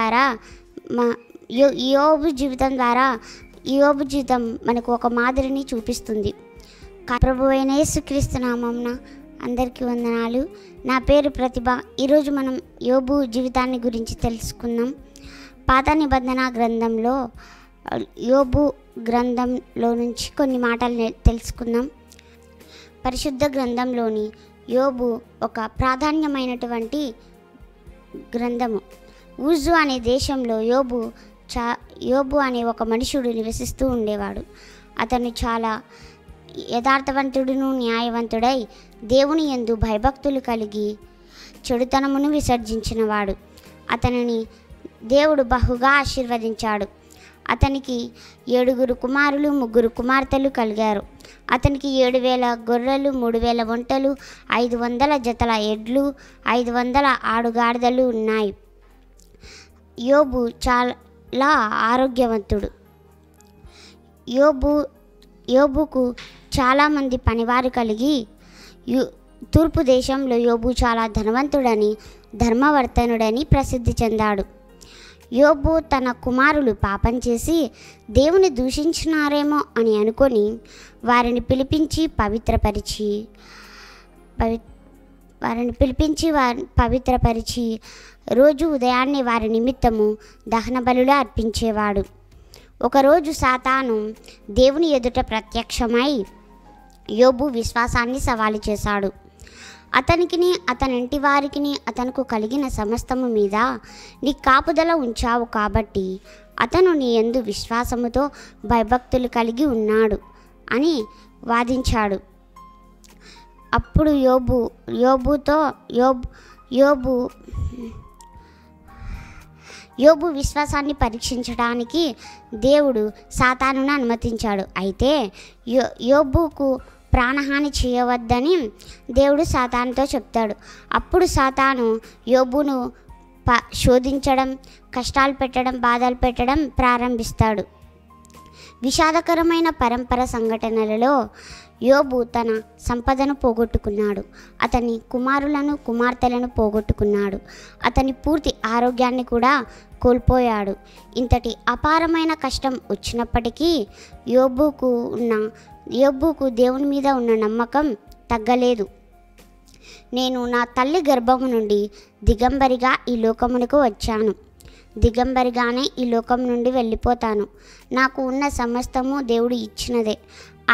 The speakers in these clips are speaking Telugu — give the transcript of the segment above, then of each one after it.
ద్వారా యోబు జీవితం ద్వారా యోబు జీవితం మనకు ఒక మాదిరిని చూపిస్తుంది. ప్రభువైన యేసుక్రీస్తు నామమున అందరికీ వందనాలు. నా పేరు ప్రతిభ. ఈరోజు మనం యోబు జీవితాన్ని గురించి తెలుసుకుందాం. పాత నిబంధన గ్రంథంలో యోబు గ్రంథంలో నుంచి కొన్ని మాటలు తెలుసుకుందాం. పరిశుద్ధ గ్రంథంలోని యోబు ఒక ప్రాధాన్యమైనటువంటి గ్రంథము. ఊజు అనే దేశంలో యోబు అనే ఒక మనుషుడు నివసిస్తూ ఉండేవాడు. అతను చాలా యథార్థవంతుడును న్యాయవంతుడై దేవుని యందు భయభక్తులు కలిగి చెడుతనమును విసర్జించినవాడు. అతనిని దేవుడు బహుగా ఆశీర్వదించాడు. అతనికి 7 కుమారులు 3 కుమార్తెలు కలిగారు. అతనికి 7,000 గొర్రెలు, 3,000 ఒంటెలు, 500 జతల ఎడ్లు, 500 ఆడుగాడిదలు ఉన్నాయి. యోబు చాలా ఆరోగ్యవంతుడు. యోబుకు చాలామంది పనివారు కలిగి తూర్పు దేశంలో యోబు చాలా ధనవంతుడని ధర్మవర్తనుడని ప్రసిద్ధి చెందాడు. యోబు తన కుమారులు పాపం చేసి దేవుని దూషించినారేమో అని అనుకొని వారిని పిలిపించి పవిత్రపరిచి రోజు ఉదయాన్నే వారి నిమిత్తము దహన బలులు అర్పించేవాడు. ఒకరోజు సాతాను దేవుని ఎదుట ప్రత్యక్షమై యోబు విశ్వాసాన్ని సవాలు చేశాడు. అతనికిని అతనింటి వారికిని అతనుకు కలిగిన సమస్తము మీద నీ కాపుదల ఉంచావు కాబట్టి అతను నీ యందు విశ్వాసముతో భయభక్తులు కలిగి ఉన్నాడు అని వాదించాడు. అప్పుడు యోబు విశ్వాసాన్ని పరీక్షించడానికి దేవుడు సాతానును అనుమతించాడు. అయితే యోబుకు ప్రాణహాని చేయవద్దని దేవుడు సాతానుతో చెప్తాడు. అప్పుడు సాతాను యోబును శోధించడం, కష్టాలు పెట్టడం, బాధలు పెట్టడం ప్రారంభిస్తాడు. విషాదకరమైన పరంపర సంఘటనలలో యోబు తన సంపదను పోగొట్టుకున్నాడు. అతని కుమారులను కుమార్తెలను పోగొట్టుకున్నాడు. అతని పూర్తి ఆరోగ్యాన్ని కూడా కోల్పోయాడు. ఇంతటి అపారమైన కష్టం వచ్చినప్పటికీ యోబుకు దేవుని మీద ఉన్న నమ్మకం తగ్గలేదు. నేను నా తల్లి గర్భము నుండి దిగంబరిగా ఈ లోకమునకు వచ్చాను. దిగంబరిగానే ఈ లోకం నుండి వెళ్ళిపోతాను. నాకు ఉన్న సమస్తము దేవుడు ఇచ్చినదే.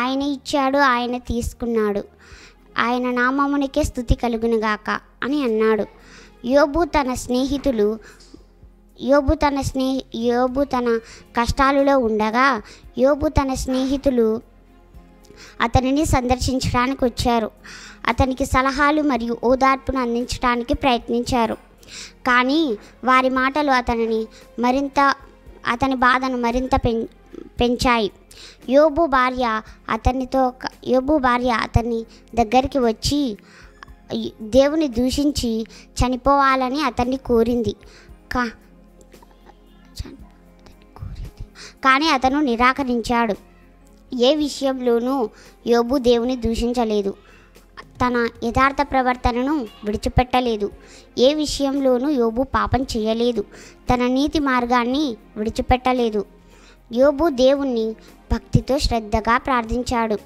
ఆయన ఇచ్చాడు, ఆయన తీసుకున్నాడు. ఆయన నామమునికే స్తుతి కలుగునుగాక అని అన్నాడు. యోబు తన కష్టాలలో ఉండగా యోబు తన స్నేహితులు అతనిని సందర్శించడానికి వచ్చారు. అతనికి సలహాలు మరియు ఓదార్పును అందించడానికి ప్రయత్నించారు. కానీ వారి మాటలు అతని బాధను మరింత పెంచాయి. యోబు భార్య అతని దగ్గరికి వచ్చి దేవుని దూషించి చనిపోవాలని అతన్ని కోరింది. కానీ అతను నిరాకరించాడు. ఏ విషయంలోనూ యోబు దేవుని దూషించలేదు. తన యథార్థ ప్రవర్తనను విడిచిపెట్టలేదు. ఏ విషయంలోనూ యోబు పాపం చేయలేదు. తన నీతి మార్గాన్ని విడిచిపెట్టలేదు. యోబు దేవుణ్ణి భక్తితో శ్రద్ధగా ప్రార్థించాడు.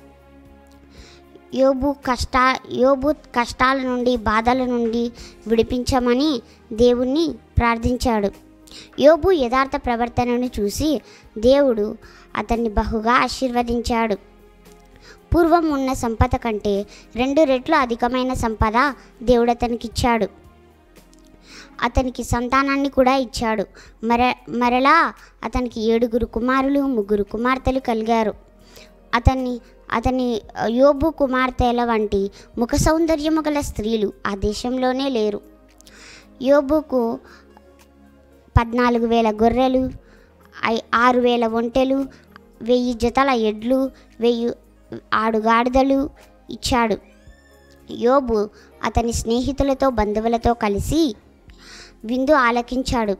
యోబు కష్టాల నుండి, బాధల నుండి విడిపించమని దేవుణ్ణి ప్రార్థించాడు. యోబు యథార్థ ప్రవర్తనను చూసి దేవుడు అతన్ని బహుగా ఆశీర్వదించాడు. పూర్వం ఉన్న సంపద కంటే 2 రెట్లు అధికమైన సంపద దేవుడు అతనికిచ్చాడు. అతనికి సంతానాన్ని కూడా ఇచ్చాడు. మరలా అతనికి 7 కుమారులు 3 కుమార్తెలు కలిగారు. అతని యోబు కుమార్తెల వంటి ముఖ సౌందర్యము గల స్త్రీలు ఆ దేశంలోనే లేరు. యోబుకు 14,000 గొర్రెలు, 6,000 ఒంటెలు, 1000 జతల ఎడ్లు, 1000 ఆడుగాడిదలు ఇచ్చాడు. యోబు అతని స్నేహితులతో బంధువులతో కలిసి విందు ఆలకించాడు.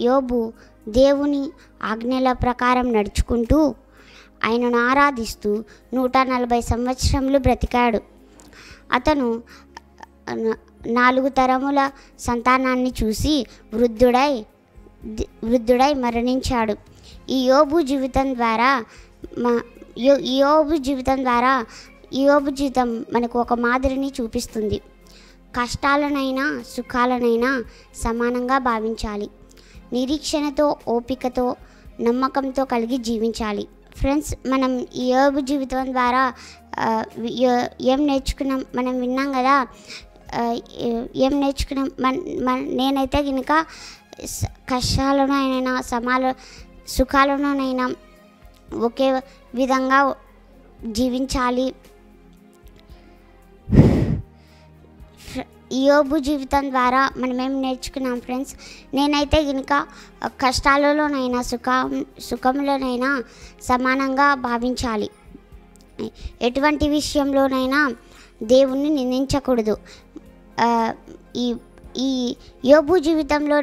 యోబు దేవుని ఆజ్ఞల ప్రకారం నడుచుకుంటూ ఆయనను ఆరాధిస్తూ 140 సంవత్సరములు బ్రతికాడు. 4 తరముల సంతానాన్ని చూసి వృద్ధుడై మరణించాడు. ఈ యోబు జీవితం మనకు ఒక మాదిరిని చూపిస్తుంది. కష్టాలనైనా సుఖాలనైనా సమానంగా భావించాలి. నిరీక్షణతో, ఓపికతో, నమ్మకంతో కలిగి జీవించాలి. ఫ్రెండ్స్, మనం ఈ యోబు జీవితం ద్వారా ఏం నేర్చుకున్నాం? మనం విన్నాం కదా. ఏం నేర్చుకున్నాం? నేనైతే కనుక కష్టాలనైనా సుఖాలనైనా ఒకే విధంగా జీవించాలి. యోబు జీవితం ద్వారా మనం ఏం నేర్చుకున్నాం ఫ్రెండ్స్? నేనైతే కనుక కష్టాలలోనైనా సుఖంలోనైనా సమానంగా భావించాలి. ఎటువంటి విషయంలోనైనా దేవుణ్ణి నిందించకూడదు. ఈ యోబు జీవితంలో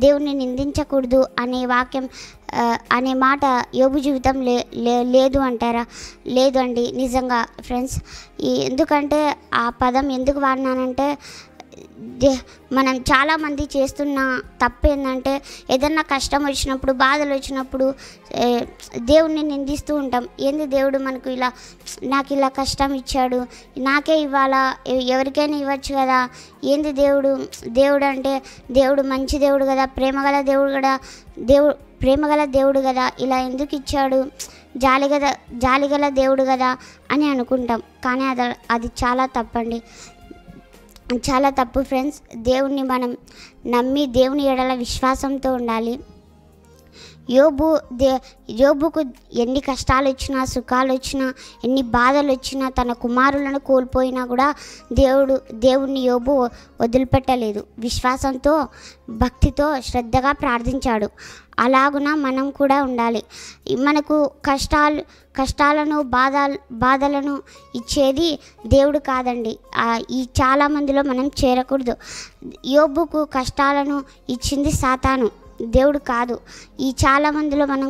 దేవుణ్ణి నిందించకూడదు అనే వాక్యం అనే మాట యోబు జీవితం లేదు అంటారా? లేదు అండి, నిజంగా ఫ్రెండ్స్. ఎందుకంటే ఆ పదం ఎందుకు వాడినానంటే, మనం చాలామంది చేస్తున్న తప్పు ఏంటంటే, ఏదన్నా కష్టం వచ్చినప్పుడు, బాధలు వచ్చినప్పుడు దేవుణ్ణి నిందిస్తూ ఉంటాం. ఏంది దేవుడు నాకు ఇలా కష్టం ఇచ్చాడు, నాకే ఇవ్వాలా, ఎవరికైనా ఇవ్వచ్చు కదా, ఏంది దేవుడు అంటే దేవుడు మంచి దేవుడు కదా, ప్రేమగల దేవుడు కదా, ఇలా ఎందుకు ఇచ్చాడు, జాలిగల దేవుడు కదా అని అనుకుంటాం. కానీ అది చాలా తప్పండి, చాలా తప్పు ఫ్రెండ్స్. దేవుణ్ణి మనం నమ్మి దేవుని ఎడల విశ్వాసంతో ఉండాలి. యోబుకు ఎన్ని కష్టాలు వచ్చినా, సుఖాలు వచ్చినా, ఎన్ని బాధలు వచ్చినా, తన కుమారులను కోల్పోయినా కూడా దేవుణ్ణి యోబు వదిలిపెట్టలేదు. విశ్వాసంతో, భక్తితో, శ్రద్ధగా ప్రార్థించాడు. అలాగున మనం కూడా ఉండాలి. మనకు కష్టాలను బాధలను ఇచ్చేది దేవుడు కాదండి. ఈ చాలామందిలో మనం చేరకూడదు. యోబుకు కష్టాలను ఇచ్చింది సాతాను, దేవుడు కాదు. ఈ చాలామందిలో మనం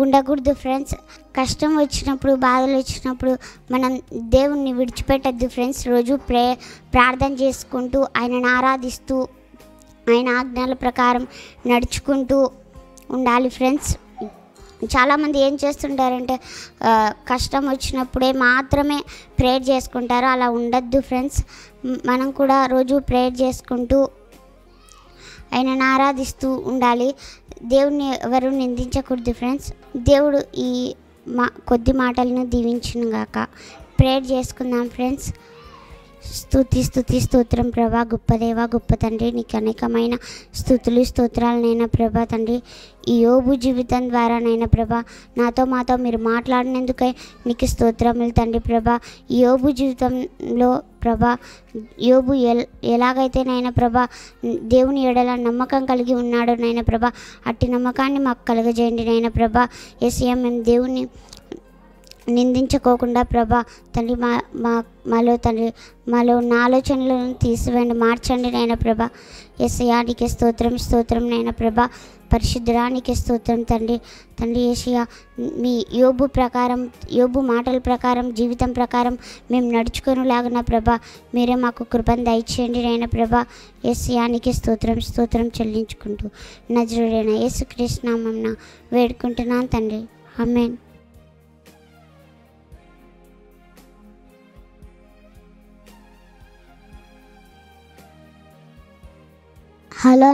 ఉండకూడదు ఫ్రెండ్స్. కష్టం వచ్చినప్పుడు, బాధలు వచ్చినప్పుడు మనం దేవుణ్ణి విడిచిపెట్టద్దు ఫ్రెండ్స్. రోజు ప్రార్థన చేసుకుంటూ, ఆయనను ఆరాధిస్తూ, ఆయన ఆజ్ఞల ప్రకారం నడుచుకుంటూ ఉండాలి ఫ్రెండ్స్. చాలామంది ఏం చేస్తుంటారంటే, కష్టం వచ్చినప్పుడే మాత్రమే ప్రేయర్ చేసుకుంటారు. అలా ఉండద్దు ఫ్రెండ్స్. మనం కూడా రోజు ప్రేయర్ చేసుకుంటూ ఆయనను ఆరాధిస్తూ ఉండాలి. దేవుణ్ణి ఎవరు నిందించకూడదు ఫ్రెండ్స్. దేవుడు ఈ కొద్ది మాటలను దీవించును గాక. ప్రేయర్ చేసుకుందాం ఫ్రెండ్స్. స్తోత్రం ప్రభా, గొప్ప దేవా, గొప్ప తండ్రి, నీకు అనేకమైన స్తోత్రాలనైనా ప్రభా తండ్రి. ఈ యోబు జీవితం ద్వారా నైనా ప్రభా మాతో మీరు మాట్లాడినందుకై మీకు స్తోత్రములు తండ్రి ప్రభా. ఈ యోబు జీవితంలో ప్రభా యోబు ఎలాగైతే నైనా ప్రభా దేవుని ఎడల నమ్మకం కలిగి ఉన్నాడు నైనా ప్రభా, అట్టి నమ్మకాన్ని మాకు కలుగజేయండి నైనా ప్రభా. యేసయ్య, మేము దేవుని నిందించుకోకుండా ప్రభా తండ్రి మాలో ఉన్న ఆలోచనలను తీసివేయండి, మార్చండి నైనా ప్రభా. యేసయ్యా, నీకే స్తోత్రం నైనా ప్రభా. పరిశుద్ధురానికి స్తోత్రం తండ్రి. యేసయ్యా, మీ యోబు మాటల ప్రకారం, జీవితం ప్రకారం మేము నడుచుకునేలాగున ప్రభా మీరే మాకు కృపను దయచేయండి నైనా ప్రభా. యేసయ్యా, నీకే స్తోత్రం చెల్లించుకుంటూ నజరుడైన యేసుక్రీస్తు నామమున వేడుకుంటున్నాను తండ్రి. ఆమేన్. హలో,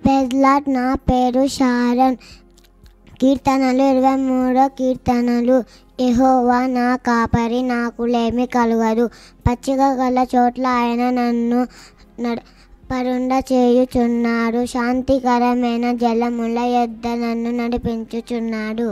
ప్రైజ్, నా పేరు షారన్. కీర్తనలు 23 కీర్తనలు. యెహోవా నా కాపరి, నాకులేమి కలుగదు. పచ్చిక గల చోట్ల ఆయన నన్ను పరుండ చేయుచున్నాడు. శాంతికరమైన జలముల యొద్ద నన్ను నడిపించుచున్నాడు.